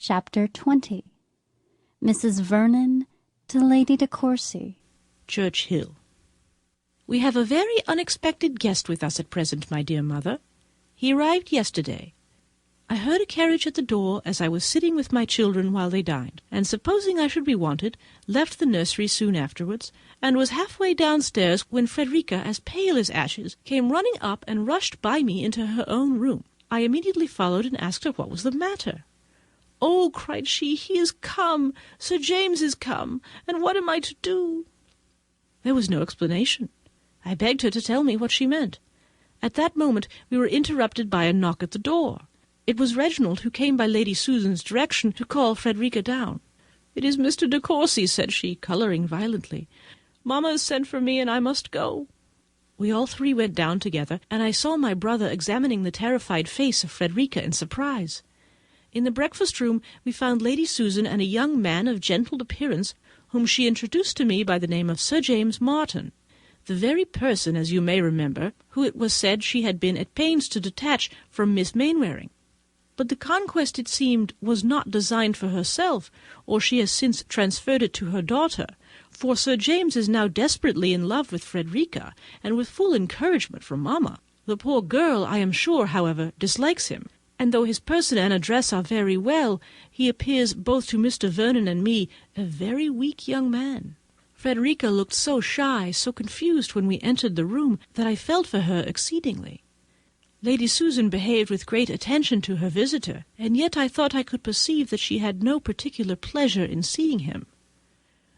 Chapter 20. Mrs. Vernon to Lady de Courcy. Church Hill. We have a very unexpected guest with us at present, my dear mother. He arrived yesterday. I heard a carriage at the door as I was sitting with my children while they dined, and supposing I should be wanted, left the nursery soon afterwards, and was halfway downstairs when Frederica, as pale as ashes, came running up and rushed by me into her own room. I immediately followed and asked her what was the matter. "Oh," cried she, "he is come! Sir James is come! And what am I to do?" There was no explanation. I begged her to tell me what she meant. At that moment we were interrupted by a knock at the door. It was Reginald, who came by Lady Susan's direction to call Frederica down. "It is Mr. de Courcy," said she, colouring violently. "Mamma has sent for me, and I must go." We all three went down together, and I saw my brother examining the terrified face of Frederica in surprise. In the breakfast-room we found Lady Susan and a young man of gentle appearance, whom she introduced to me by the name of Sir James Martin, the very person, as you may remember, who it was said she had been at pains to detach from Miss Mainwaring. But the conquest, it seemed, was not designed for herself, or she has since transferred it to her daughter, for Sir James is now desperately in love with Frederica, and with full encouragement from mamma. The poor girl, I am sure, however, dislikes him, and though his person and address are very well, he appears both to Mr. Vernon and me a very weak young man. Frederica looked so shy, so confused when we entered the room, that I felt for her exceedingly. Lady Susan behaved with great attention to her visitor, and yet I thought I could perceive that she had no particular pleasure in seeing him.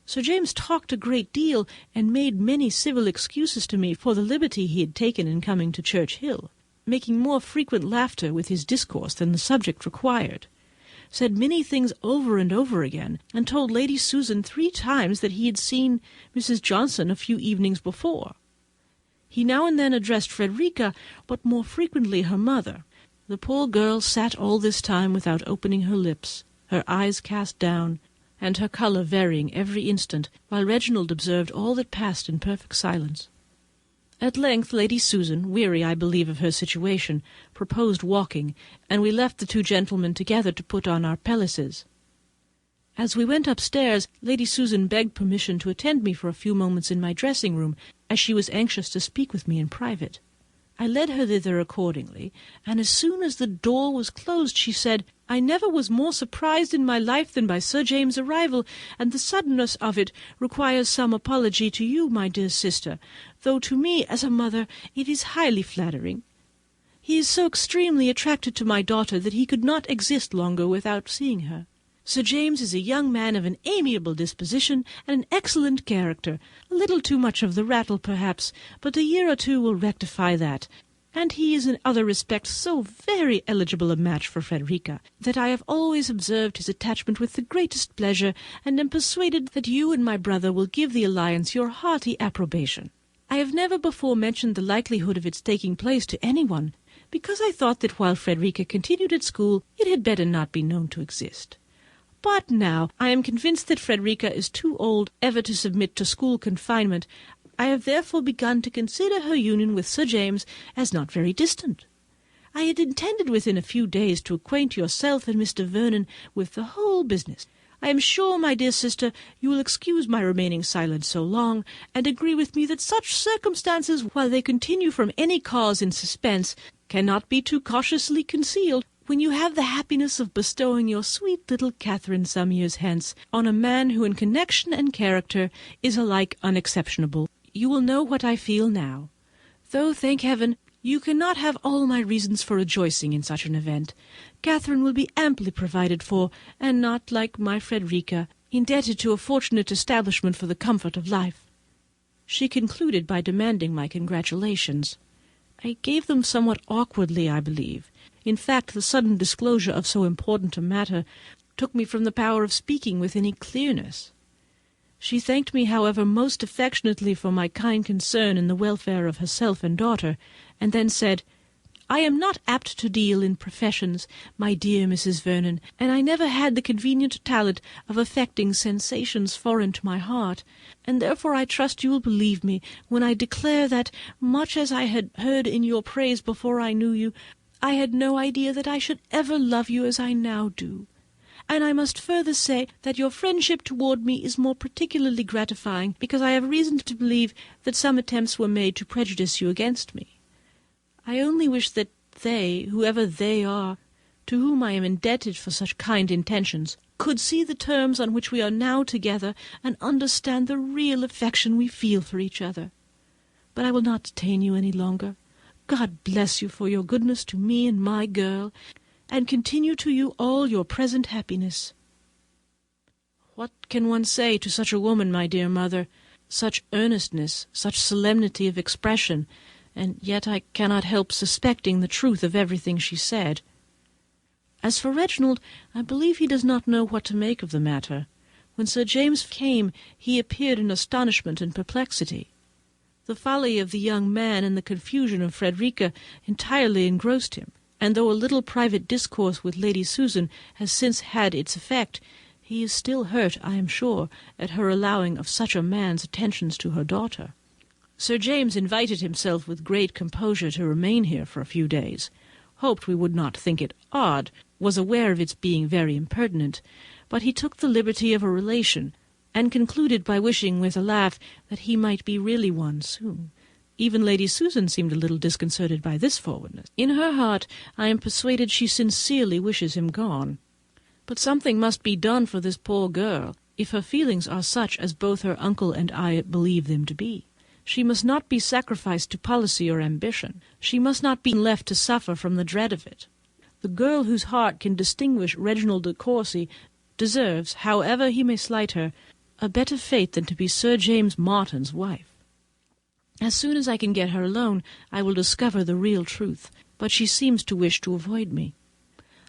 Sir James talked a great deal, and made many civil excuses to me for the liberty he had taken in coming to Church Hill, making more frequent laughter with his discourse than the subject required, said many things over and over again, and told Lady Susan 3 times that he had seen Mrs. Johnson a few evenings before. He now and then addressed Frederica, but more frequently her mother. The poor girl sat all this time without opening her lips, her eyes cast down, and her colour varying every instant, while Reginald observed all that passed in perfect silence. At length Lady Susan, weary, I believe, of her situation, proposed walking, and we left the 2 gentlemen together to put on our pelisses. As we went upstairs, Lady Susan begged permission to attend me for a few moments in my dressing-room, as she was anxious to speak with me in private. I led her thither accordingly, and as soon as the door was closed she said, "I never was more surprised in my life than by Sir James' arrival, and the suddenness of it requires some apology to you, my dear sister, though to me, as a mother, it is highly flattering. He is so extremely attracted to my daughter that he could not exist longer without seeing her. Sir James is a young man of an amiable disposition and an excellent character, a little too much of the rattle, perhaps, but a year or 2 will rectify that, and he is in other respects so very eligible a match for Frederica, that I have always observed his attachment with the greatest pleasure, and am persuaded that you and my brother will give the alliance your hearty approbation. I have never before mentioned the likelihood of its taking place to anyone, because I thought that while Frederica continued at school it had better not be known to exist. But now I am convinced that Frederica is too old ever to submit to school confinement. I have therefore begun to consider her union with Sir James as not very distant. I had intended within a few days to acquaint yourself and Mr. Vernon with the whole business. I am sure, my dear sister, you will excuse my remaining silent so long, and agree with me that such circumstances, while they continue from any cause in suspense, cannot be too cautiously concealed, when you have the happiness of bestowing your sweet little Catherine some years hence on a man who in connection and character is alike unexceptionable. You will know what I feel now. Though, thank heaven, you cannot have all my reasons for rejoicing in such an event. Catherine will be amply provided for, and not, like my Frederica, indebted to a fortunate establishment for the comfort of life." She concluded by demanding my congratulations. I gave them somewhat awkwardly, I believe. In fact, the sudden disclosure of so important a matter took me from the power of speaking with any clearness. She thanked me, however, most affectionately for my kind concern in the welfare of herself and daughter, and then said, "I am not apt to deal in professions, my dear Mrs. Vernon, and I never had the convenient talent of affecting sensations foreign to my heart, and therefore I trust you will believe me when I declare that, much as I had heard in your praise before I knew you, I had no idea that I should ever love you as I now do. And I must further say that your friendship toward me is more particularly gratifying because I have reason to believe that some attempts were made to prejudice you against me. I only wish that they, whoever they are, to whom I am indebted for such kind intentions, could see the terms on which we are now together and understand the real affection we feel for each other. But I will not detain you any longer. God bless you for your goodness to me and my girl, and continue to you all your present happiness. What can one say to such a woman, my dear mother? Such earnestness, such solemnity of expression, and yet I cannot help suspecting the truth of everything she said. As for Reginald, I believe he does not know what to make of the matter. When Sir James came, he appeared in astonishment and perplexity. The folly of the young man and the confusion of Frederica entirely engrossed him, and though a little private discourse with Lady Susan has since had its effect, he is still hurt, I am sure, at her allowing of such a man's attentions to her daughter. Sir James invited himself with great composure to remain here for a few days, hoped we would not think it odd, was aware of its being very impertinent, but he took the liberty of a relation, and concluded by wishing with a laugh that he might be really one soon. Even Lady Susan seemed a little disconcerted by this forwardness. In her heart, I am persuaded she sincerely wishes him gone. But something must be done for this poor girl, if her feelings are such as both her uncle and I believe them to be. She must not be sacrificed to policy or ambition. She must not be left to suffer from the dread of it. The girl whose heart can distinguish Reginald de Courcy deserves, however he may slight her, a better fate than to be Sir James Martin's wife. As soon as I can get her alone, I will discover the real truth, but she seems to wish to avoid me.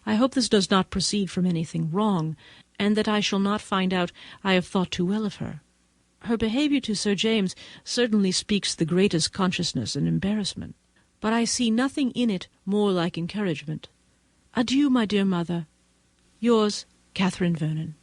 I hope this does not proceed from anything wrong, and that I shall not find out I have thought too well of her. Her behaviour to Sir James certainly speaks the greatest consciousness and embarrassment, but I see nothing in it more like encouragement. Adieu, my dear mother. Yours, Catherine Vernon.